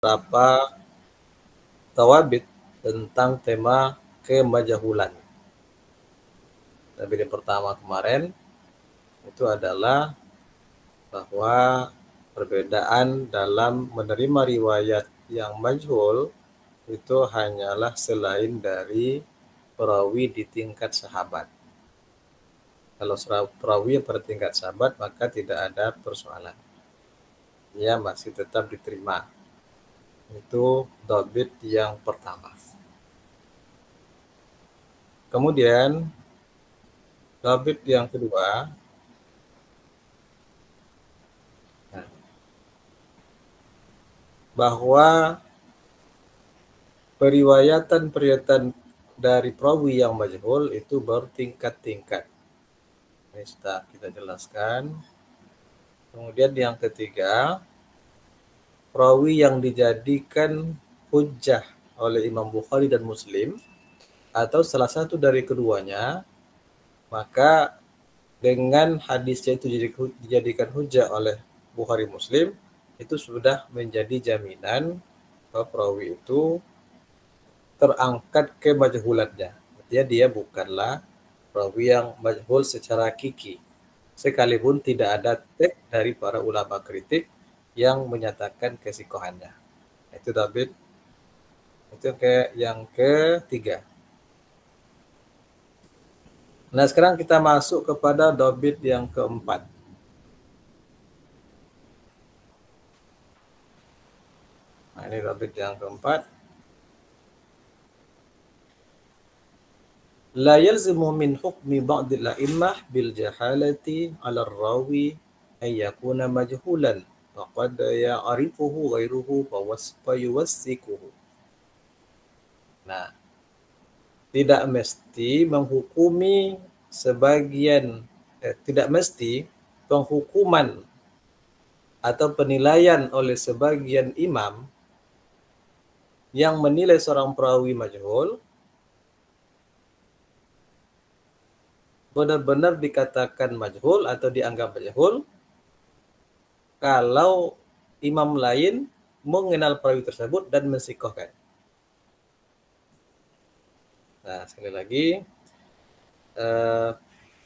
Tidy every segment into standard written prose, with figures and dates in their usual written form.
beberapa tawabit tentang tema kemajahulan. Tabit yang pertama kemarin itu adalah bahwa perbedaan dalam menerima riwayat yang majhul itu hanyalah selain dari perawi di tingkat sahabat. Kalau perawi pada tingkat sahabat maka tidak ada persoalan. Ia masih tetap diterima. Itu dhabit yang pertama. Kemudian dhabit yang kedua, bahwa periwayatan dari perawi yang majhul itu bertingkat-tingkat. Ini sudah kita jelaskan. Kemudian yang ketiga, perawi yang dijadikan hujjah oleh Imam Bukhari dan Muslim atau salah satu dari keduanya, maka dengan hadisnya itu dijadikan hujjah oleh Bukhari Muslim, itu sudah menjadi jaminan bahwa perawi itu terangkat ke majhulannya. Artinya dia bukanlah perawi yang majhul secara hakiki. Sekalipun tidak ada teks dari para ulama kritik yang menyatakan kesikohannya. Itu David. Itu yang ketiga. Nah, sekarang kita masuk kepada David yang keempat. Nah, ini David yang keempat. La yalzimu min hukmi ba'dil a'immah bil jahalati 'ala ar-rawi ay yakuna majhulan faqad ya'rifuhu ghairuhu fa yuwassikuhu. Nah, tidak mesti menghukumi tidak mesti penghukuman atau penilaian oleh sebagian imam yang menilai seorang perawi majhul benar-benar dikatakan majhul atau dianggap majhul kalau imam lain mengenal perawi tersebut dan mensikohkan. Nah, sekali lagi,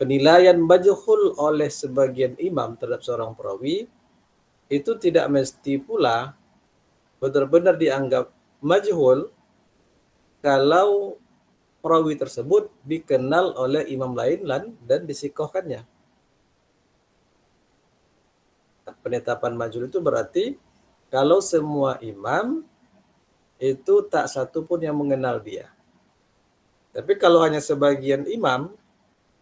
penilaian majhul oleh sebagian imam terhadap seorang perawi itu tidak mesti pula benar-benar dianggap majhul kalau perawi tersebut dikenal oleh imam lain dan disikohkannya. Penetapan majhul itu berarti kalau semua imam itu tak satu pun yang mengenal dia. Tapi kalau hanya sebagian imam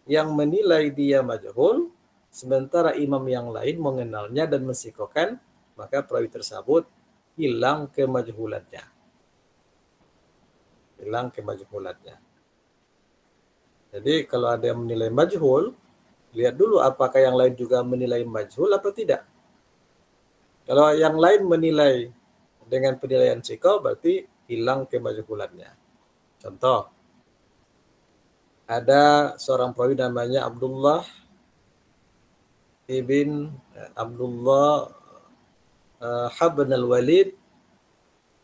yang menilai dia majhul, sementara imam yang lain mengenalnya dan mensikohkan, maka perawi tersebut hilang kemajhulannya. Jadi kalau ada yang menilai majhul, lihat dulu apakah yang lain juga menilai majhul atau tidak. Kalau yang lain menilai dengan penilaian sikoh, berarti hilang kemajhulannya. Contoh, ada seorang perawi namanya Abdullah Habn al-Walid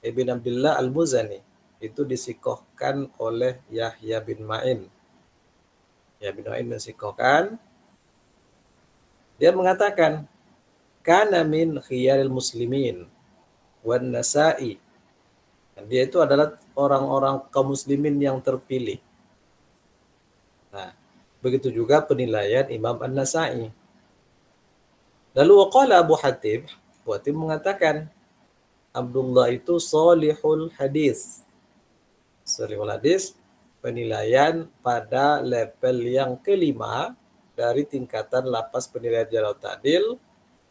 ibn Abdullah al-Muzani. Itu disikohkan oleh Yahya bin Ma'in. Yahya bin Ma'in mensikohkan. Dia mengatakan, kana min khiyaril muslimin wan nasa'i. Dan dia itu adalah orang-orang kaum muslimin yang terpilih. Nah, begitu juga penilaian Imam An-Nasa'i. Lalu waqala Abu Hatim mengatakan, Abdullah itu salihul hadis. Salihul hadis, penilaian pada level yang kelima dari tingkatan lapas penilaian jarh ta'dil,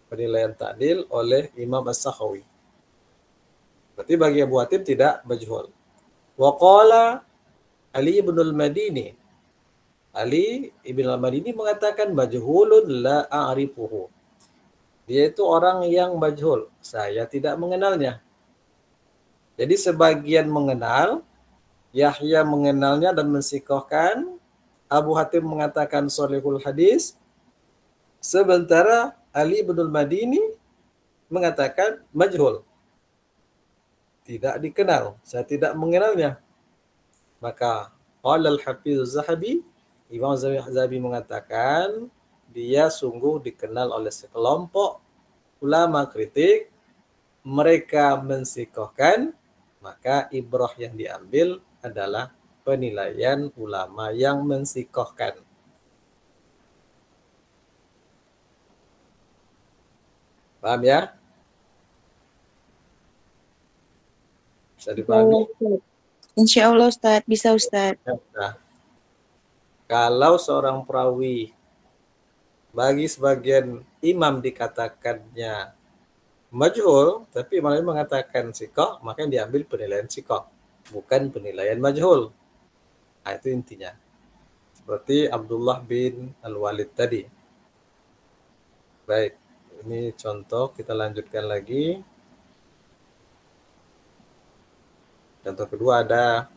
penilaian ta'dil oleh Imam As-Sakhawi. Berarti bagi Abu Hatim tidak majhul. Wa qala Ali ibn al-Madini. Ali ibn al-Madini mengatakan majhulun la a'rifuhu. Dia itu orang yang majhul, saya tidak mengenalnya. Jadi sebagian mengenal, Yahya mengenalnya dan mensikohkan, Abu Hatim mengatakan sholihul hadis, sementara Ali bin Madini mengatakan majhul. tidak dikenal, saya tidak mengenalnya. Maka qala al-Hafiz Zahabi, Imam Zahabi mengatakan dia sungguh dikenal oleh sekelompok ulama kritik, mereka mensikohkan, maka ibrah yang diambil adalah penilaian ulama yang mensikohkan. Paham ya? Bisa dipahami? Insya Allah Ustaz, bisa Ustaz. Nah, kalau seorang perawi bagi sebagian imam dikatakannya majhul, tapi imam mengatakan sikoh, maka yang diambil penilaian sikoh, bukan penilaian majhul. Nah, itu intinya. Seperti Abdullah bin Al-Walid tadi. Baik, ini contoh, kita lanjutkan lagi. Contoh kedua ada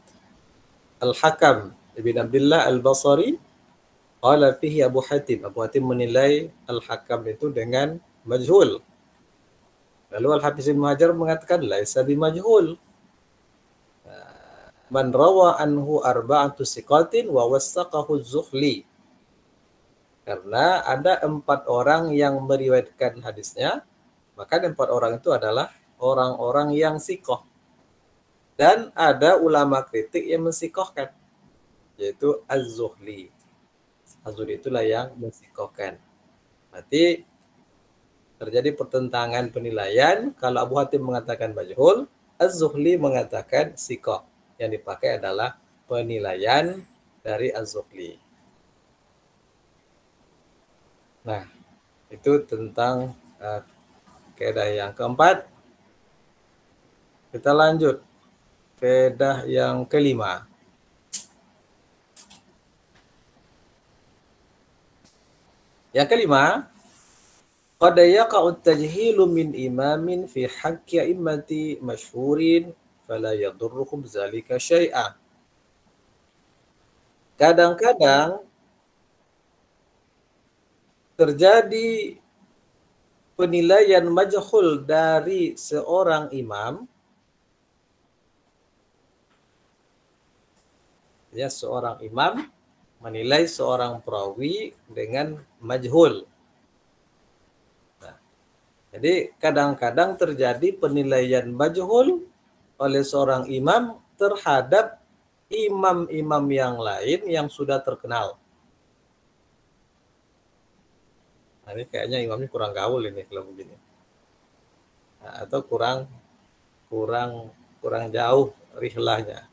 Al-Hakam Ibn Abdullah Al-Basri, qala fihi Abu Hatim. Abu Hatim menilai Al-Hakam itu dengan majhul. Lalu Al-Hafiz Ibn Hajar mengatakan laisa bimajhul. Man rawa anhu arba'atu siqatin wa wassaqahu az-Zuhli. Karena ada 4 orang yang meriwayatkan hadisnya, maka 4 orang itu adalah orang-orang yang sikoh. Dan ada ulama kritik yang mensikohkan, yaitu Az-Zuhli. Az-Zuhli itulah yang mensikohkan. Berarti terjadi pertentangan penilaian. Kalau Abu Hatim mengatakan majhul, Az-Zuhli mengatakan sikoh. Yang dipakai adalah penilaian dari Az-Zuhli. Nah, itu tentang kaidah yang keempat. Kita lanjut kaidah yang kelima. Yang kelima, qad yaqa'u at-tajhilu min imamin fi haqqi a'immati masyhurin fala yadurruhum zalika syai'a. Kadang-kadang terjadi penilaian majhul dari seorang imam, ya, seorang imam menilai seorang perawi dengan majhul. Nah, jadi kadang-kadang terjadi penilaian majhul oleh seorang imam terhadap imam-imam yang lain yang sudah terkenal. Nah, ini kayaknya imamnya kurang gaul ini kalau begini. Nah, atau kurang jauh rihlahnya,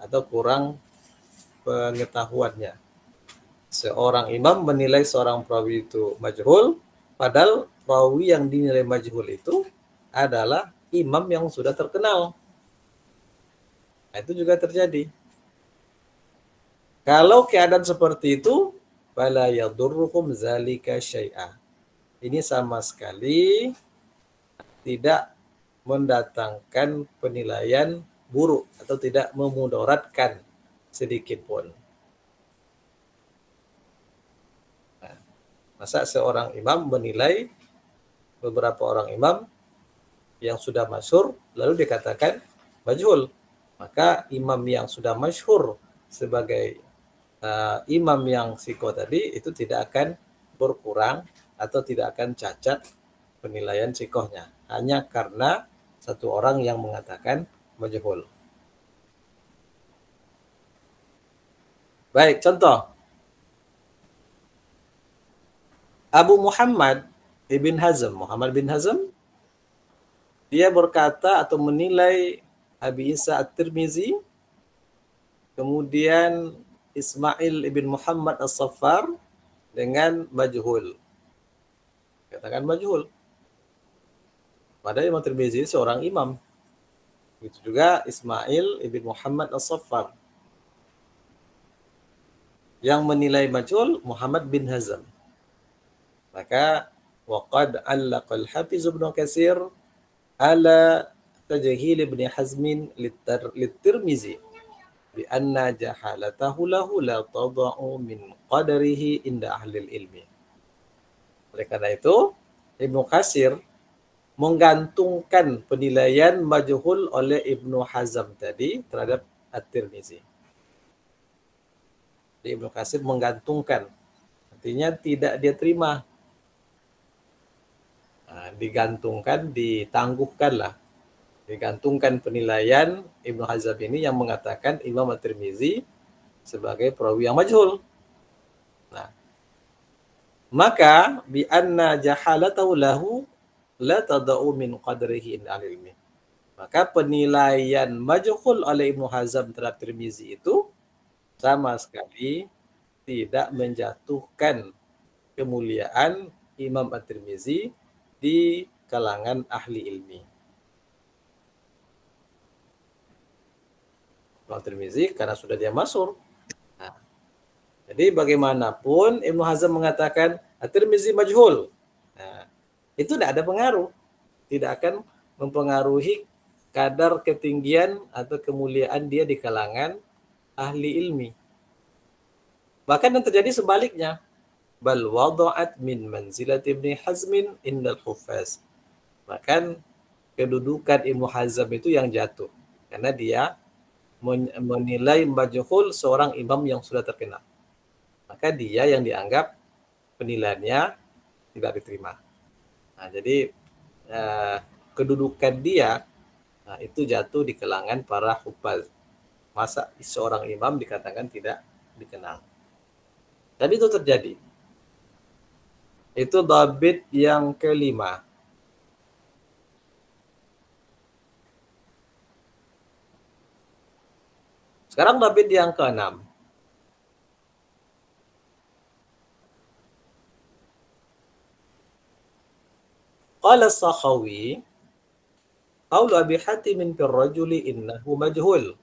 atau kurang pengetahuannya. Seorang imam menilai seorang perawi itu majhul, padahal perawi yang dinilai majhul itu adalah imam yang sudah terkenal. Nah, itu juga terjadi. Kalau keadaan seperti itu, fala yadurruhum zalika syai'a. Ini sama sekali tidak mendatangkan penilaian buruk atau tidak memudaratkan sedikit pun. Nah, masa seorang imam menilai beberapa orang imam yang sudah masyhur lalu dikatakan majhul, maka imam yang sudah masyhur sebagai imam yang siko tadi itu tidak akan berkurang atau tidak akan cacat penilaian sikohnya hanya karena satu orang yang mengatakan majhul. Baik, contoh Abu Muhammad Muhammad bin Hazm, dia berkata atau menilai Abi Isa At-Tirmizi, kemudian Ismail ibn Muhammad As-Saffar dengan majhul. Katakan majhul. Padahal Imam Tirmizi seorang imam. Begitu juga Ismail ibn Muhammad As-Saffar. Yang menilai majhul Muhammad bin Hazm. Maka waqad 'allaqa al-Hafiz Ibnu Katsir ala tajhil Ibn Hazm lit-Tirmizi bi anna jahalatahu lahu la tada'u min qadarihi inda ahli ilmi. Oleh karena itu, Ibnu Katsir menggantungkan penilaian majhul oleh Ibnu Hazm tadi terhadap At-Tirmizi. Jadi Ibnu Katsir menggantungkan, artinya tidak dia terima. Nah, digantungkan, ditangguhkan lah. Digantungkan penilaian Ibnu Hazm ini yang mengatakan Imam At-Tirmizi sebagai perawi yang majhul. Nah, maka bi anna jahalatahu lahu la tada'u min qadrihi in al-ilmi. Maka penilaian majhul oleh Ibnu Hazm terhadap Tirmizi itu sama sekali tidak menjatuhkan kemuliaan Imam At-Tirmizi di kalangan ahli ilmi. Imam At-Tirmizi karena sudah dia masyhur. Nah, jadi bagaimanapun Ibnu Hazm mengatakan At-Tirmizi majhul. Nah, itu tidak ada pengaruh. Tidak akan mempengaruhi kadar ketinggian atau kemuliaan dia di kalangan ahli ilmi. Bahkan yang terjadi sebaliknya. Bal wada'at min manzilat Ibnu Hazmin indal huffaz. Bahkan kedudukan Ibnu Hazm itu yang jatuh. Karena dia menilai majhul seorang imam yang sudah terkenal. Maka dia yang dianggap penilaiannya tidak diterima. Nah, jadi kedudukan dia itu jatuh di kalangan para huffaz. Masa seorang imam dikatakan tidak dikenal. Tapi itu terjadi. Itu dhabit yang kelima. Sekarang dhabit yang keenam. Qala as-Sakhawi, qaulu Abi Hatim fil rajuli innahu majhul.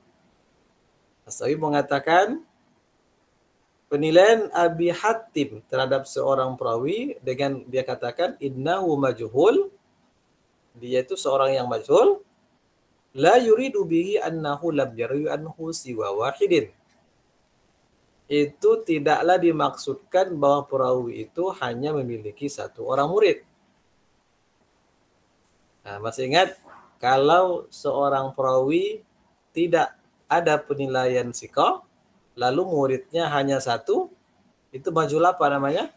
As-Sakhawi mengatakan penilaian Abi Hatim terhadap seorang perawi dengan dia katakan innahu majhul, dia itu seorang yang majhul, la yuridu bihi annahu lam yarwi anhu siwa wahidin. Itu tidaklah dimaksudkan bahwa perawi itu hanya memiliki satu orang murid. Nah, masih ingat kalau seorang perawi tidak ada penilaian siqah, lalu muridnya hanya satu, itu majhul apa namanya?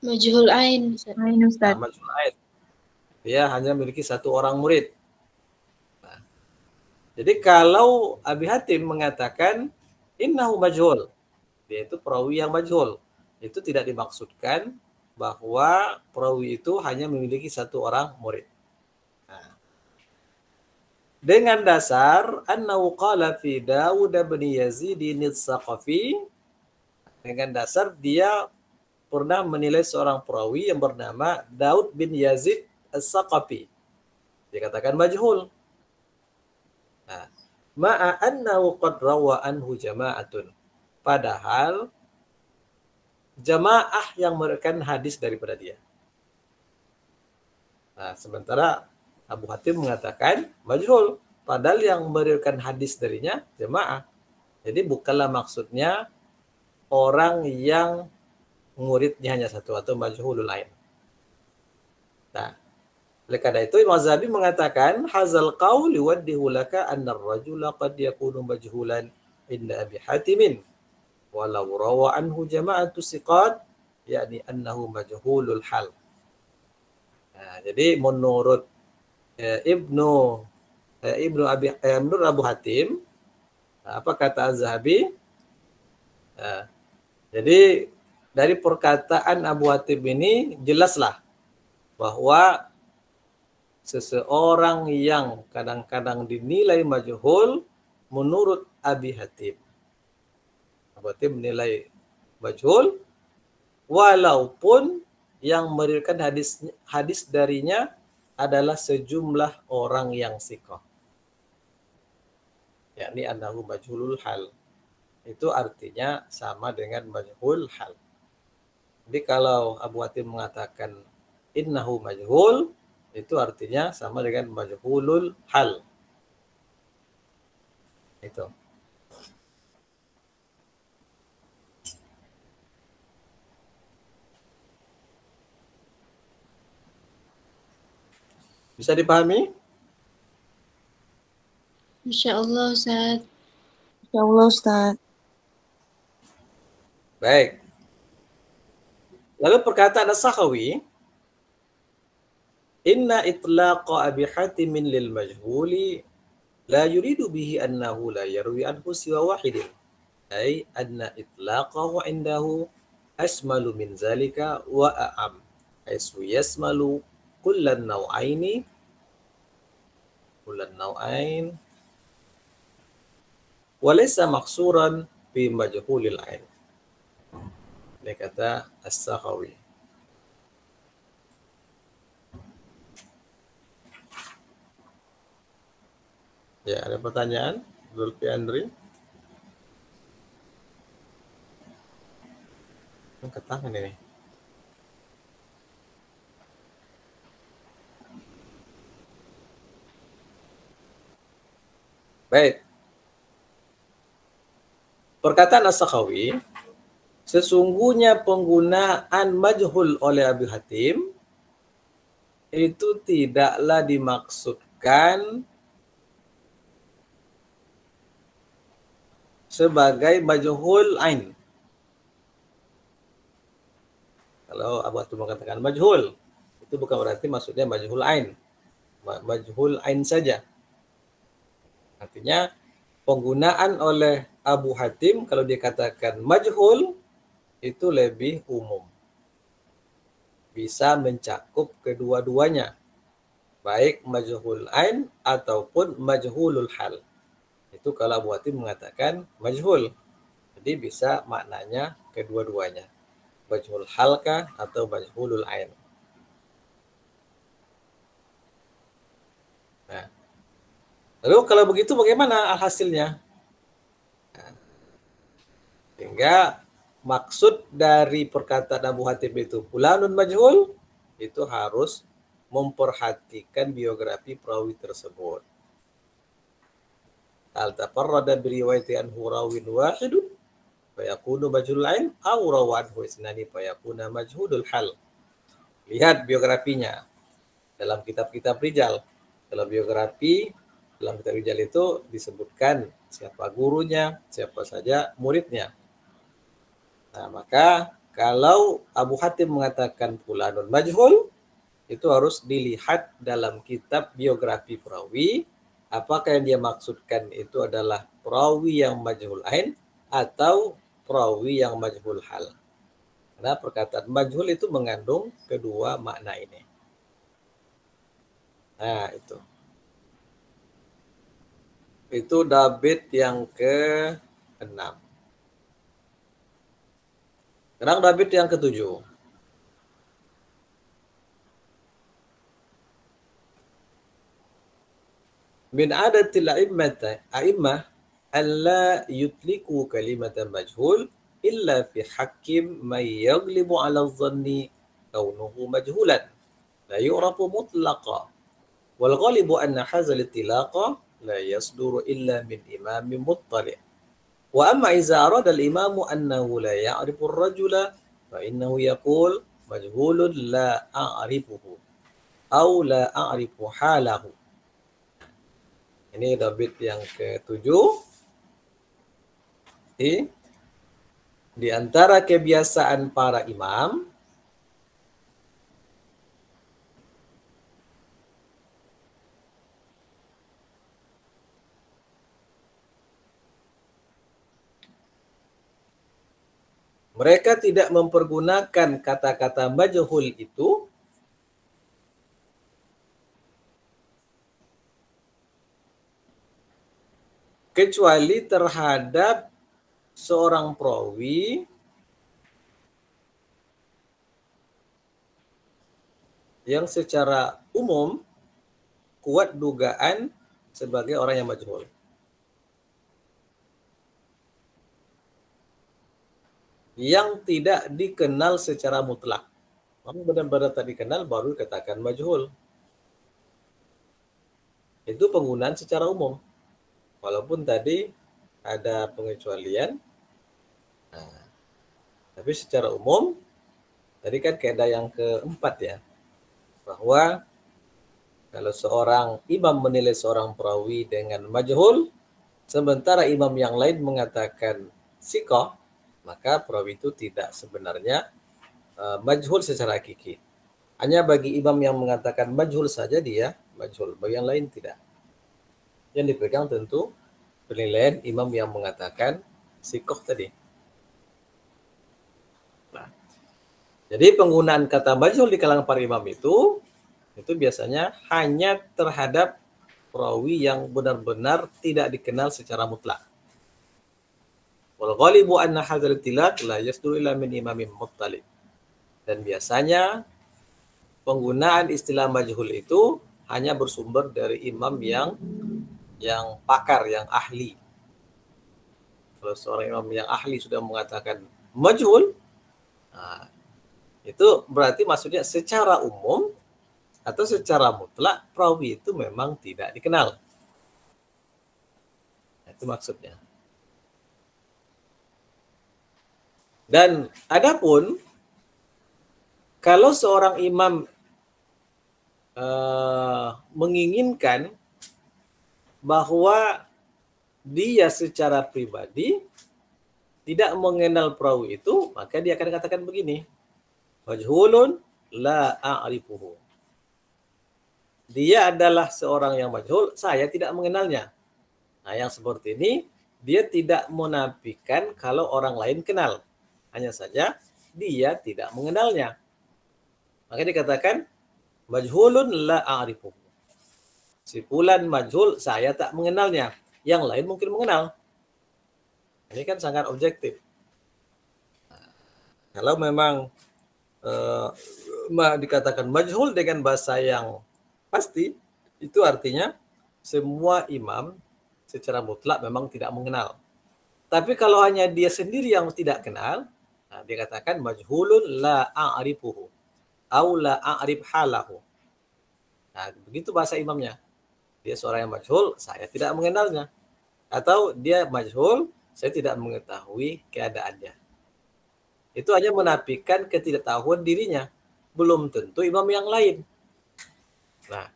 Majhul ain, Ustaz. Nah, majhul ain. Dia hanya memiliki satu orang murid. Nah, jadi kalau Abi Hatim mengatakan innahu majhul, dia itu perawi yang majhul, itu tidak dimaksudkan bahwa perawi itu hanya memiliki satu orang murid. Nah, dengan dasar annahu qala fi Dawud bin Yazid as-Saqafi, dengan dasar dia pernah menilai seorang perawi yang bernama Daud bin Yazid as-Saqafi. Dikatakan majhul. Nah, ma'a annahu qad rawa anhu jama'atun. Padahal jamaah yang meriwayatkan hadis daripada dia. Nah, sementara Abu Hatim mengatakan majhul, padahal yang meriwayatkan hadis darinya jamaah. Jadi bukanlah maksudnya orang yang muridnya hanya satu atau majhulul lain. Nah, oleh karena itu Imam Zahabi mengatakan hazal qaul yuwaddihu laka anna ar-rajula qad yakunu majhulan inda Abi Hatimin walau rawa anhu jama'atu siqat yakni annahu majhulul hal. Nah, jadi menurut menurut Abu Hatim, apa kata Az-Zahabi? Jadi dari perkataan Abu Hatim ini jelaslah bahwa seseorang yang kadang-kadang dinilai majhul menurut Abi Hatim. Abu Hatim menilai majhul walaupun yang meriwayatkan hadis darinya adalah sejumlah orang yang siqah. Yakni annahu majhulul hal. Itu artinya sama dengan majhul hal. Jadi kalau Abu Hatim mengatakan innahu majhul, itu artinya sama dengan majhulul hal. Itu. Bisa dipahami? Masya Allah, Ustaz. Insya Allah, Ustaz. Baik. Lalu perkataan As-Sakhawi, inna itlaqa Abi Hatimin lil majhuli la yuridu bihi annahu la yarwi anhu siwa wahidin. Ay anna itlaqahu indahu asmalu min zalika wa a'am. Aisu yasmalu kullan naw'ain wa laysa maksuran bi majhulil ain. Ini kata As-Sakhawi. Ya, ada pertanyaan? Zulfi Andri? Angkat tangan ini. Baik. Perkataan As-Sakhawi, sesungguhnya penggunaan majhul oleh Abi Hatim itu tidaklah dimaksudkan sebagai majhul ain. Kalau Abu Hatim mengatakan majhul, itu bukan berarti maksudnya majhul ain. Majhul ain saja. Artinya penggunaan oleh Abu Hatim kalau dikatakan majhul itu lebih umum. Bisa mencakup kedua-duanya. Baik majhul ain ataupun majhulul hal. Itu kalau Abu Hatim mengatakan majhul. Jadi bisa maknanya kedua-duanya. Majhul halkah atau majhulul ain. Nah, lalu kalau begitu bagaimana hasilnya? Nah, sehingga maksud dari perkataan Abu Hatim itu fulanun majhul, itu harus memperhatikan biografi perawi tersebut. Hal tafarrada biriwayati anhu rawin wahidun fayakunu majhulul ain aw rawanhu isnani fayakuna majhulul hal. Lihat biografinya dalam kitab-kitab rijal. Dalam biografi, dalam kitab rijal itu disebutkan siapa gurunya, siapa saja muridnya. Nah, maka kalau Abu Hatim mengatakan fulanun majhul, itu harus dilihat dalam kitab biografi perawi, apakah yang dia maksudkan itu adalah perawi yang majhul ain atau perawi yang majhul hal. Karena perkataan majhul itu mengandung kedua makna ini. Nah, itu. Itu dabit yang ke-6. Sekarang dabit yang ke-7. Min adatil a'immah alla yutliku kalimatan majhul illa fi hakim man yaglibu ala dhanni kaunuhu majhulan la yu'rafu mutlaqa wal ghalibu anna hazal itlaqa la yasduru illa min imamin muttali'. Wa amma iza arada al-imamu annahu la ya'rifu ar-rajula fa innahu yaqul majhulun la a'rifuhu aw la a'rifu halahu. Ini dabit yang ke-7. Di antara kebiasaan para imam mereka tidak mempergunakan kata-kata majhul itu kecuali terhadap seorang perawi yang secara umum kuat dugaan sebagai orang yang majhul. Yang tidak dikenal secara mutlak. Kalau benar-benar tak dikenal baru dikatakan majhul. Itu penggunaan secara umum. Walaupun tadi ada pengecualian, nah, tapi secara umum, tadi kan kaidah yang keempat ya, bahwa Kalau seorang imam menilai seorang perawi dengan majhul, sementara imam yang lain mengatakan siqah, maka perawi itu tidak sebenarnya majhul secara hakiki. Hanya bagi imam yang mengatakan majhul saja dia majhul, bagi yang lain tidak. Yang dipegang tentu penilaian imam yang mengatakan siqah tadi. Nah, jadi penggunaan kata majhul di kalangan para imam itu biasanya hanya terhadap perawi yang benar-benar tidak dikenal secara mutlak. Wal ghalibu anna hadzal tilak la yasduru illa min imamin muttalib. Dan biasanya penggunaan istilah majhul itu hanya bersumber dari imam yang pakar, yang ahli. Kalau seorang imam yang ahli sudah mengatakan majhul, nah, itu berarti maksudnya secara umum atau secara mutlak perawi itu memang tidak dikenal. Itu maksudnya. Dan adapun kalau seorang imam menginginkan bahwa dia secara pribadi tidak mengenal perawi itu, maka dia akan katakan begini, majhulun la a'rifuhu. Dia adalah seorang yang majhul, saya tidak mengenalnya. Nah, yang seperti ini dia tidak menafikan kalau orang lain kenal. Hanya saja dia tidak mengenalnya. Maka dikatakan majhulun la a'rifuhu. Si fulan majhul, saya tak mengenalnya. Yang lain mungkin mengenal. Ini kan sangat objektif. Nah, kalau memang dikatakan majhul dengan bahasa yang pasti, itu artinya semua imam secara mutlak memang tidak mengenal. Tapi kalau hanya dia sendiri yang tidak kenal, nah, dia katakan majhulun la a'rifuhu au la a'rif halahu. Nah, begitu bahasa imamnya. Dia seorang yang majhul, saya tidak mengenalnya. Atau dia majhul, saya tidak mengetahui keadaannya. Itu hanya menafikan ketidaktahuan dirinya. Belum tentu imam yang lain. Nah,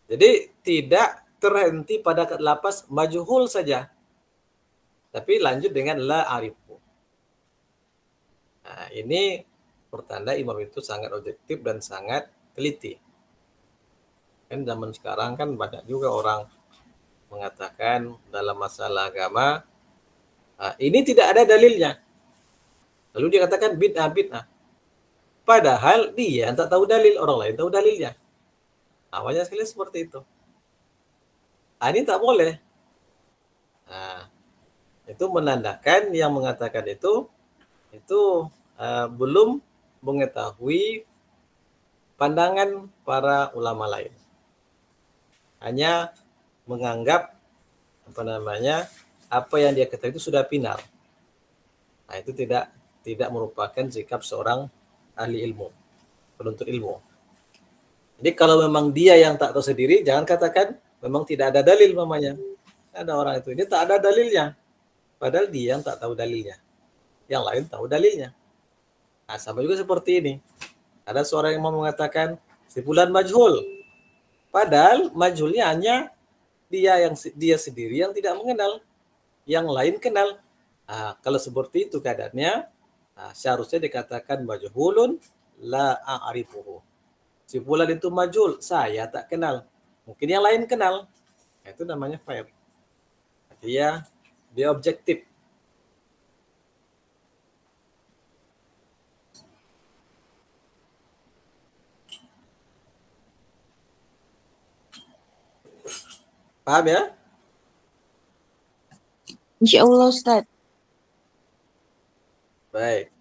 jadi tidak terhenti pada lapas majhul saja. Tapi lanjut dengan la arifu. Nah, ini pertanda imam itu sangat objektif dan sangat teliti. Kan zaman sekarang kan banyak juga orang mengatakan dalam masalah agama, ini tidak ada dalilnya. Lalu dia katakan bid'ah. Padahal dia tak tahu dalil, orang lain tahu dalilnya. Awalnya sekali seperti itu. Ini tak boleh. Nah, itu menandakan yang mengatakan itu belum mengetahui pandangan para ulama lain. Hanya menganggap apa yang dia katakan itu sudah final. Nah, itu tidak merupakan sikap seorang ahli ilmu, penuntut ilmu. Jadi kalau memang dia yang tak tahu sendiri, jangan katakan memang tidak ada dalil mamanya. Ada orang itu, dia tak ada dalilnya. Padahal dia yang tak tahu dalilnya. Yang lain tahu dalilnya. Nah, sama juga seperti ini. Ada seorang yang mau mengatakan si fulan majhul. Padahal majhulnya hanya dia sendiri yang tidak mengenal. Yang lain kenal. Nah, kalau seperti itu keadaannya, seharusnya dikatakan majhulun la a'rifuhu. Si fulan itu majhul, saya tak kenal. Mungkin yang lain kenal. Itu namanya fair. Dia objektif. Paham ya? Insyaallah Ustaz. Baik.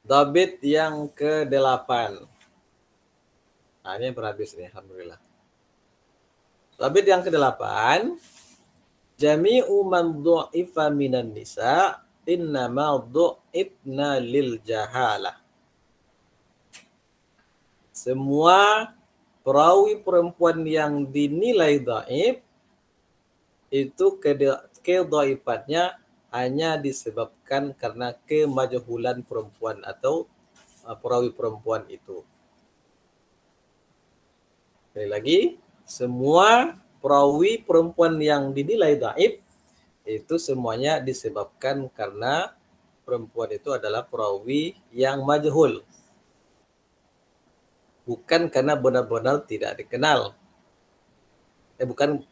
Dhabit yang ke-8. Nah, ini berhabis nih, alhamdulillah. Dhabit yang ke-8, jami'u man dhu'ifa minan nisa innama dhu'ifna lil jahalah. Semua perawi perempuan yang dinilai dhaif itu kedhaifannya hanya disebabkan karena kemajhulan perempuan atau perawi perempuan itu. Sekali lagi, semua perawi perempuan yang dinilai dhaif itu semuanya disebabkan karena perempuan itu adalah perawi yang majhul. Bukan karena benar-benar tidak dikenal. Bukan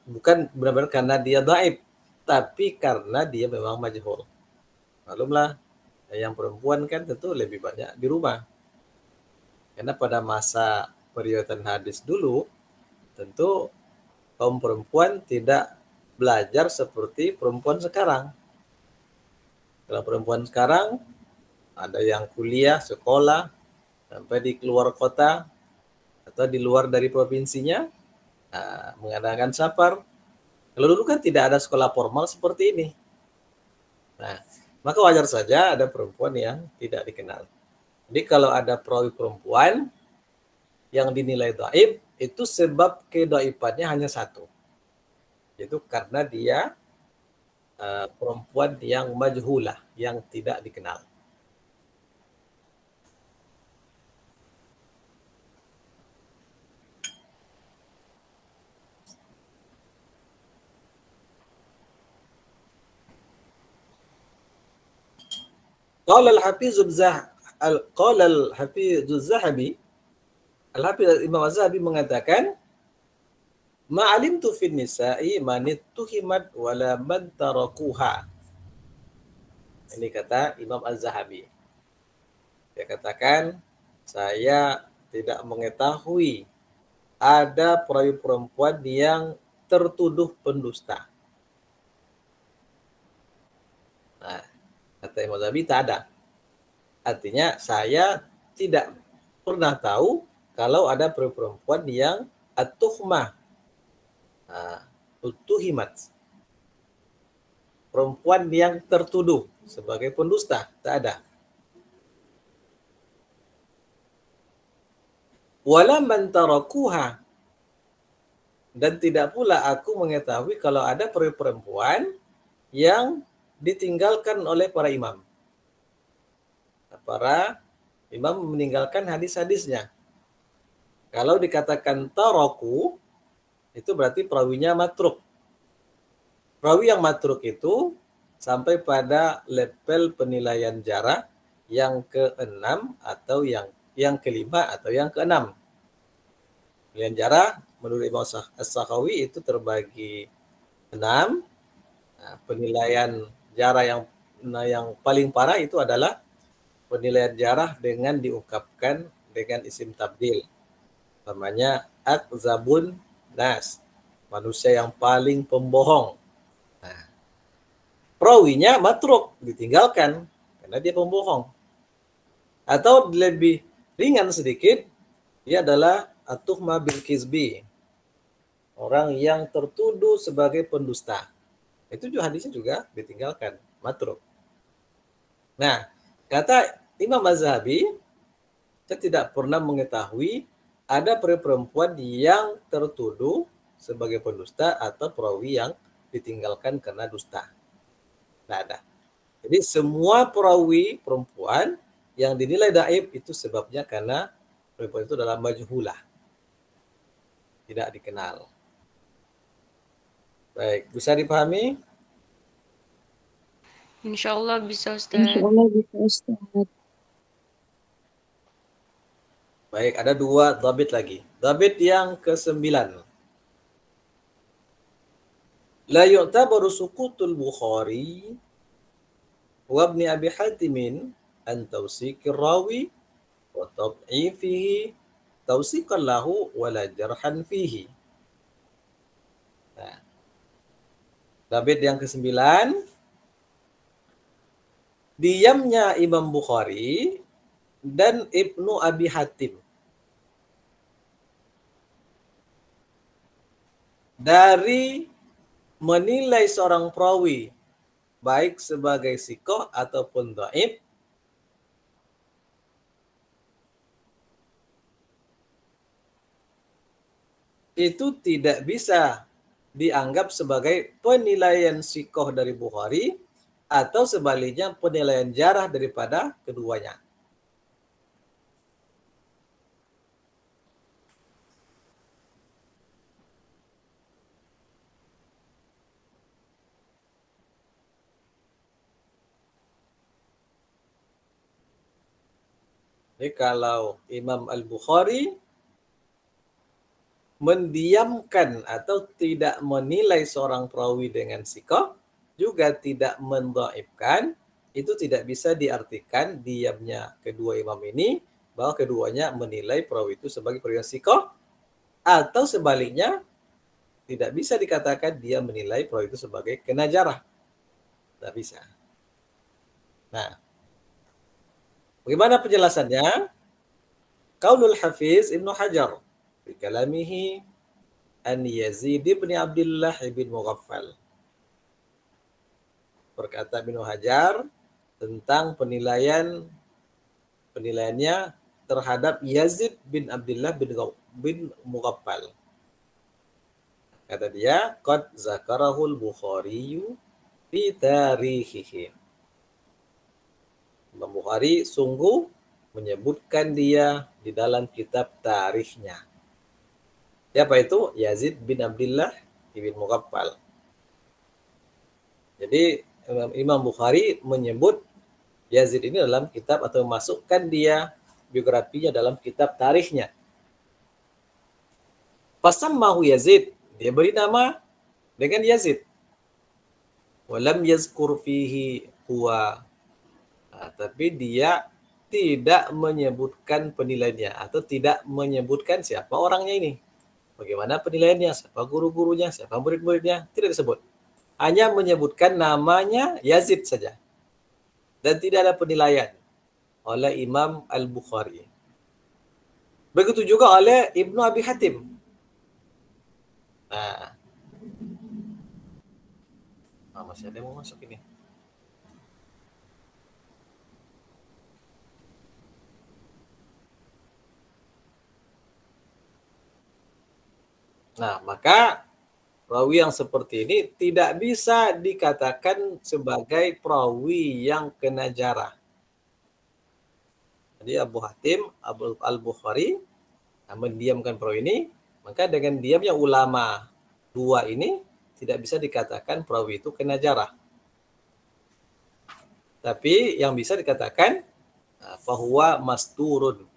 benar-benar karena dia dhaif, tapi karena dia memang majhul. Maklumlah, yang perempuan kan tentu lebih banyak di rumah. Karena pada masa periwayatan hadis dulu, tentu kaum perempuan tidak belajar seperti perempuan sekarang. Kalau perempuan sekarang, ada yang kuliah, sekolah, sampai di keluar kota, atau di luar dari provinsinya, mengadakan safar. Kalau dulu kan tidak ada sekolah formal seperti ini. Nah, maka wajar saja ada perempuan yang tidak dikenal. Jadi kalau ada perawi perempuan yang dinilai dhaif, itu sebab kedhaifannya hanya satu, yaitu karena dia perempuan yang majhulah, yang tidak dikenal. Qala al-Hafiz Az-Zahabi, Al-Hafiz Imam Az-Zahabi mengatakan, ma'alimtu fin nisa'i manittuhimat wala man tarakuha. Ini kata Imam Az-Zahabi. Dia katakan, saya tidak mengetahui ada perawi perempuan yang tertuduh pendusta. Nah, kata Imam Az-Zahabi tak ada. Artinya saya tidak pernah tahu kalau ada perempuan yang at-tuhmah, utuhimat, perempuan yang tertuduh sebagai pendusta, tak ada. Wala man tarakuha, dan tidak pula aku mengetahui kalau ada perempuan yang ditinggalkan oleh para imam. Para imam meninggalkan hadis-hadisnya. Kalau dikatakan taraku, itu berarti perawinya matruk. Perawi yang matruk itu sampai pada level penilaian jarah yang ke-6 atau yang kelima atau yang ke-6. Penilaian jarah menurut Imam As-Sakhawi itu terbagi 6. Nah, penilaian jarah yang paling parah itu adalah penilaian jarah dengan diungkapkan dengan isim tabdil. Namanya akzabun nas, manusia yang paling pembohong. Nah, perawinya matruk, ditinggalkan karena dia pembohong. Atau lebih ringan sedikit, dia adalah at-tuhma bil kizbi, orang yang tertuduh sebagai pendusta. Itu juga hadisnya juga ditinggalkan, matruk. Nah, kata Imam Az-Zahabi, saya tidak pernah mengetahui ada perempuan yang tertuduh sebagai pendusta atau perawi yang ditinggalkan karena dusta. Tidak ada. Jadi semua perawi perempuan yang dinilai dhaif itu sebabnya karena perempuan itu adalah majhulah, tidak dikenal. Baik, bisa dipahami? Insya Allah bisa Ustaz. Insyaallah bisa Ustaz. Baik, ada 2 dhabit lagi. Dhabit yang ke-9. La yu'tabaru suqutul Bukhari wa Ibn Abi Hatim an tawsiqir rawi wa tad'ifihi tawsiqan lahu wa la jarhan fihi. Nah, dhabit yang ke-9, diamnya Imam Bukhari dan Ibnu Abi Hatim dari menilai seorang perawi baik sebagai sikoh ataupun dhaif itu tidak bisa dianggap sebagai penilaian sikoh dari Bukhari atau sebaliknya penilaian jarah daripada keduanya. Jadi kalau Imam Al-Bukhari mendiamkan atau tidak menilai seorang perawi dengan sikoh, juga tidak mendhaifkan, itu tidak bisa diartikan diamnya kedua imam ini bahwa keduanya menilai perawi itu sebagai perawi yang sikoh, atau sebaliknya tidak bisa dikatakan dia menilai perawi itu sebagai kena jarah. Tidak bisa. Nah, bagaimana penjelasannya? Qaulul Hafiz Ibnu Hajar di kalamihi an Yazid bin Abdullah bin Mughaffal. Berkata Ibnu Hajar tentang penilaiannya terhadap Yazid bin Abdullah bin Mughaffal. Kata dia, qad zakarahul Bukhari fi tarikhihi. Imam Bukhari sungguh menyebutkan dia di dalam kitab tarikhnya. Siapa itu? Yazid bin Abdullah bin Mughaffal. Jadi Imam Bukhari menyebut Yazid ini dalam kitab atau memasukkan dia biografinya dalam kitab tarikhnya. Fasammahu Yazid, dia beri nama dengan Yazid. Walam yazkur fihi huwa. Tapi dia tidak menyebutkan penilaiannya atau tidak menyebutkan siapa orangnya ini. Bagaimana penilaiannya, siapa guru-gurunya, siapa murid-muridnya, tidak disebut. Hanya menyebutkan namanya Yazid saja. Dan tidak ada penilaian oleh Imam Al-Bukhari. Begitu juga oleh Ibnu Abi Hatim. Nah, masih ada yang mau masuk ini. Nah, maka perawi yang seperti ini tidak bisa dikatakan sebagai perawi yang kena jarah. Jadi Abu Hatim, Al-Bukhari mendiamkan perawi ini, maka dengan diamnya ulama dua ini tidak bisa dikatakan perawi itu kena jarah. Tapi yang bisa dikatakan fahuwa masturun.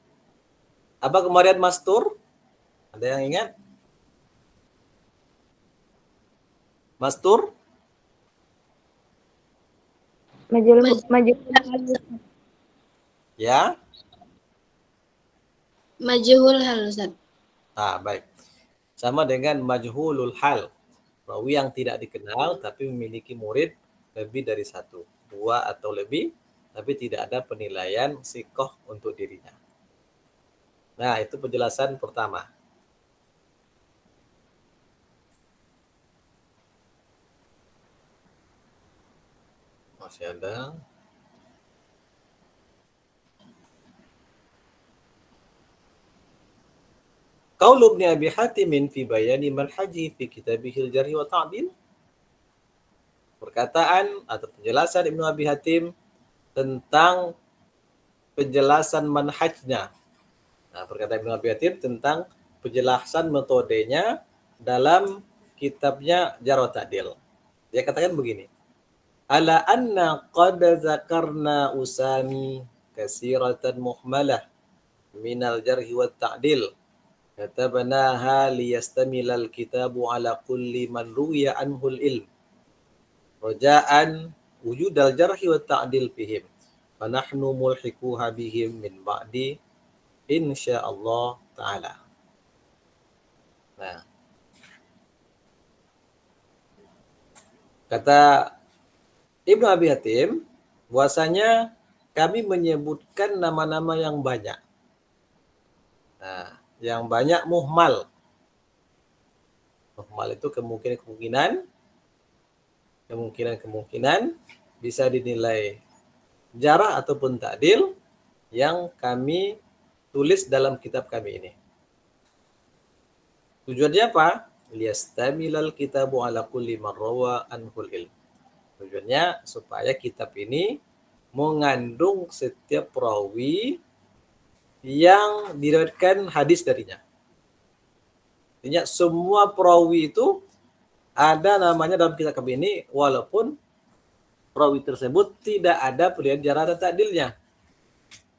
Apa kemarin mastur? Ada yang ingat? Mastur? Majhul Ya? Majhul hal, Ustaz. Baik. Sama dengan majhulul hal. Perawi yang tidak dikenal tapi memiliki murid lebih dari satu. Dua atau lebih, tapi tidak ada penilaian sikoh untuk dirinya. Nah, itu penjelasan pertama. Masih ada. Qaul Ibnu Abi Hatim fi bayani manhaji fi kitabihil Jarh wa Ta'dil. Perkataan atau penjelasan Ibnu Abi Hatim tentang penjelasan manhajnya. Nah, perkataan Ibnu Abi Hatim tentang penjelasan metodenya dalam kitabnya Jarh wa Ta'dil. Dia katakan begini. Ala anna qad zakarna usami kasiratan muhmalah minal jarhi wa ta'dil. Katabnaha liyastamilal kitabu ala kulli man ruwiya anhul ilm. Raja'an wujudal jarhi wa ta'dil fihim. Fanahnu mulhikuha bihim min ba'di insyaallah ta'ala. Nah, kata Ibnu Abi Hatim, bahwasanya kami menyebutkan nama-nama yang banyak. Nah, yang banyak muhmal. Muhmal itu kemungkinan bisa dinilai jarah ataupun ta'dil yang kami tulis dalam kitab kami ini. Tujuannya apa? Liyastamilal kitabu ala kulli man rawa anhul ilm. Tujuannya supaya kitab ini mengandung setiap perawi yang diriwayatkan hadis darinya. Artinya semua perawi itu ada namanya dalam kitab kami ini walaupun perawi tersebut tidak ada penilaian jarah dan ta'dilnya.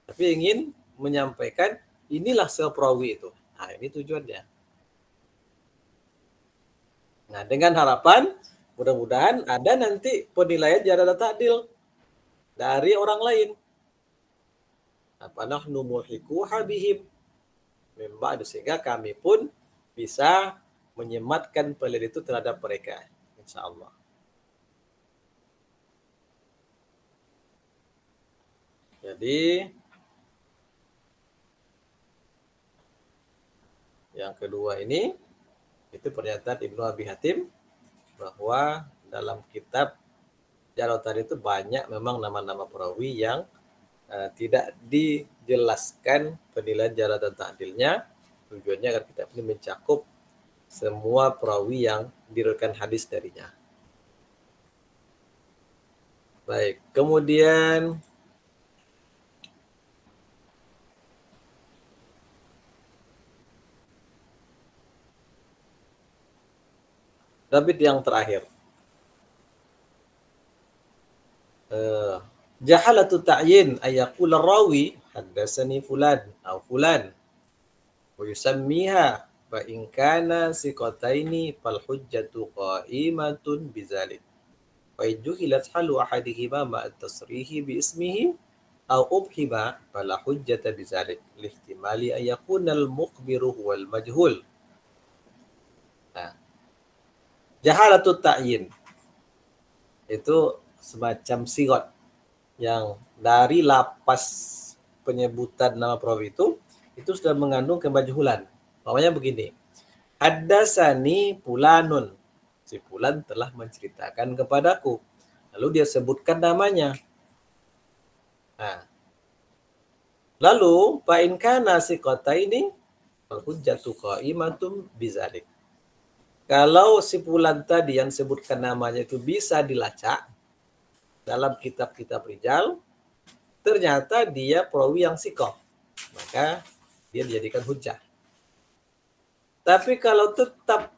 Tapi ingin menyampaikan inilah perawi itu. Nah, ini tujuannya. Nah, dengan harapan mudah-mudahan ada nanti penilaian jarh dan ta'dil dari orang lain. Apa nahnu mulhiquha bihim min ba'd, sehingga kami pun bisa menyematkan pelid itu terhadap mereka, insyaallah. Jadi yang kedua ini itu pernyataan Ibnu Abi Hatim bahwa dalam kitab Jarh tadi itu banyak memang nama-nama perawi yang tidak dijelaskan penilaian jarh dan ta'dilnya. Tujuannya agar kitab ini mencakup semua perawi yang diriwayatkan hadis darinya. Baik, kemudian Dabit yang terakhir. Jahalatu ta'yin ayaqul rawi haddatsani fulan atau fulan wa yusammiha fa in kana siqataini fal hujjatu qa'imatun bizalik wa juhilat halu ahadihima ma at-tasrihi bi ismihi aw ubhima fala hujjata bizalik lihtimali an yakuna al-mukhbiru huwal majhul. Nah, jahalatu ta'yin itu semacam sigot yang dari lapas penyebutan nama perawi itu sudah mengandung kemajhulan. Namanya begini, haddatsani fulanun, si fulan telah menceritakan kepadaku, lalu dia sebutkan namanya. Nah, lalu fa in kana siqataini fal hujjatu qa'imatum bizalik. Kalau si fulan tadi yang sebutkan namanya itu bisa dilacak dalam kitab-kitab rijal, ternyata dia perawi yang siqah, maka dia dijadikan hujjah. Tapi kalau tetap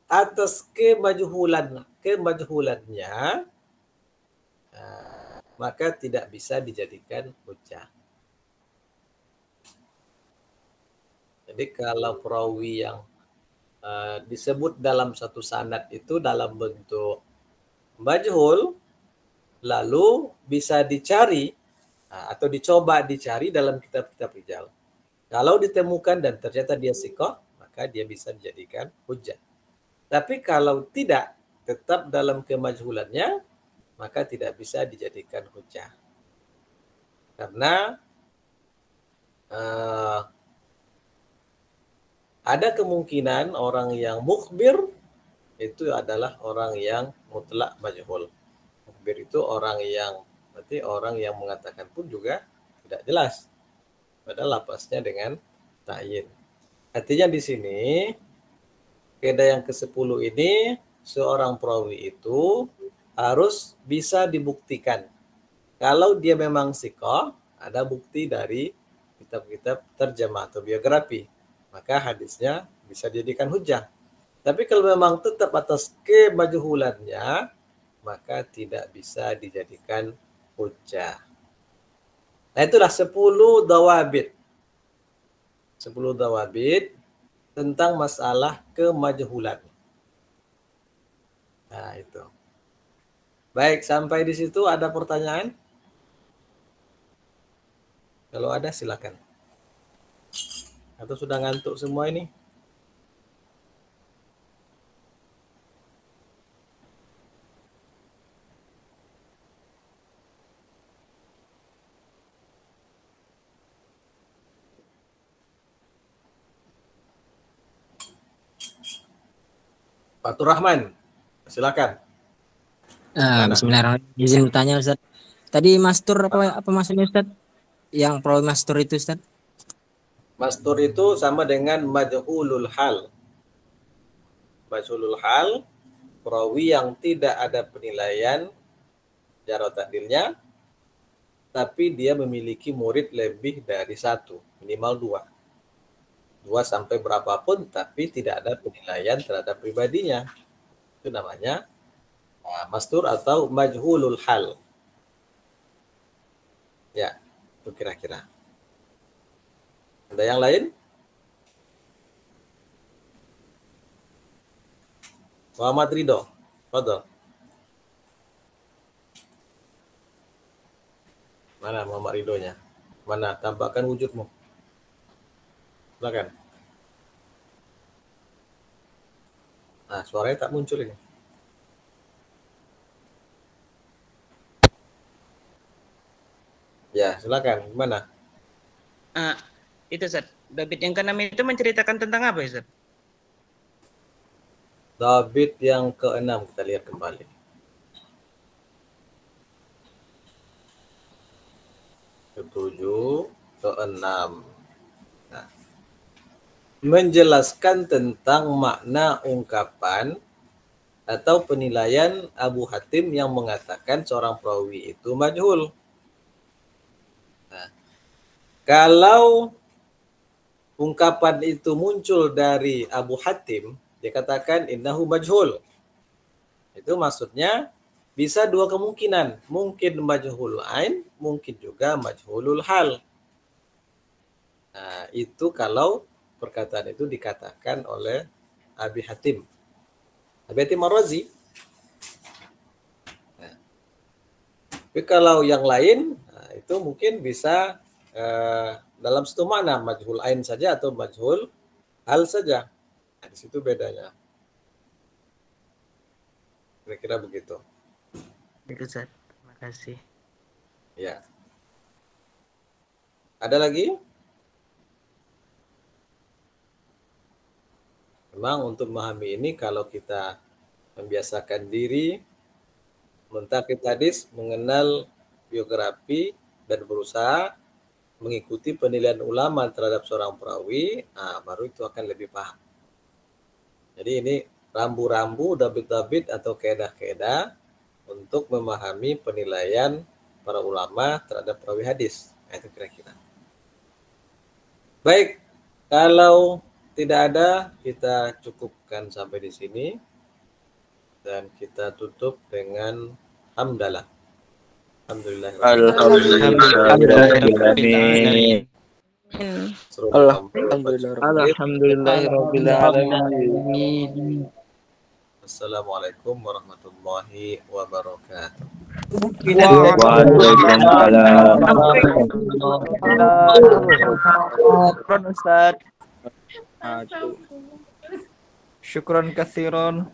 atas kemajhulannya, maka tidak bisa dijadikan hujjah. Jadi kalau perawi yang disebut dalam satu sanad itu dalam bentuk majhul, lalu bisa dicari atau dicoba dicari dalam kitab-kitab rijal. Kalau ditemukan dan ternyata dia siqah, maka dia bisa dijadikan hujjah. Tapi kalau tidak, tetap dalam kemajhulannya, maka tidak bisa dijadikan hujjah. Karena ada kemungkinan orang yang mukhbir itu adalah orang yang mutlak majhul. Mukhbir itu orang yang berarti orang yang mengatakan pun juga tidak jelas. Padahal lapasnya dengan ta'yin. Artinya di sini kaidah yang ke-10 ini seorang perawi itu harus bisa dibuktikan. Kalau dia memang siqah, ada bukti dari kitab-kitab terjemah atau biografi, maka hadisnya bisa dijadikan hujjah. Tapi kalau memang tetap atas kemajhulannya, maka tidak bisa dijadikan hujjah. Nah, itulah 10 dawabit. 10 dawabit tentang masalah kemajhulan. Nah, itu. Baik, sampai di situ ada pertanyaan? Kalau ada silakan. Atau sudah ngantuk semua ini? Fatur Rahman, silakan. Bismillahirrahmanirrahim. Izin bertanya Ustaz. Tadi mastur apa maksudnya Ustaz? Yang perawi mastur itu Ustaz? Mastur itu sama dengan majhulul hal. Majhulul hal, perawi yang tidak ada penilaian jarh ta'dilnya, tapi dia memiliki murid lebih dari 1, minimal 2 sampai berapapun, tapi tidak ada penilaian terhadap pribadinya. Itu namanya mastur atau majhulul hal. Ya, itu kira-kira. Ada yang lain? Muhammad Ridho, Fadhol. Mana Muhammad Ridhonya? Mana? Tampakkan wujudmu. Silakan. Nah, suaranya tak muncul ini. Ya, silakan. Gimana? Itu Ustaz. Dabit yang keenam itu menceritakan tentang apa Ustaz? Dabit yang keenam, kita lihat kembali. Ketujuh, keenam. Nah, menjelaskan tentang makna ungkapan atau penilaian Abu Hatim yang mengatakan seorang perawi itu majhul. Nah, kalau ungkapan itu muncul dari Abu Hatim, dikatakan innahu majhul. Itu maksudnya bisa dua kemungkinan. Mungkin majhul ain, mungkin juga majhulul hal. Nah, itu kalau perkataan itu dikatakan oleh Abi Hatim. Abi Hatim Ar-Razi. Nah, tapi kalau yang lain, nah, itu mungkin bisa dalam satu makna, majhul ain saja atau majhul hal saja. Nah, di situ bedanya. Kira-kira begitu. Itu Ustaz. Terima kasih. Ya. Ada lagi? Memang untuk memahami ini kalau kita membiasakan diri mentakid hadis, mengenal biografi dan berusaha mengikuti penilaian ulama terhadap seorang perawi, nah baru itu akan lebih paham. Jadi ini rambu-rambu, dabit-dabit atau keedah-keedah untuk memahami penilaian para ulama terhadap perawi hadis. Nah, itu kira-kira. Baik, kalau tidak ada, kita cukupkan sampai di sini dan kita tutup dengan hamdalah. Alhamdulillah. Alhamdulillahirobbilalamin. Assalamualaikum warahmatullahi wabarakatuh. Waalaikumsalam. Syukron katsiran.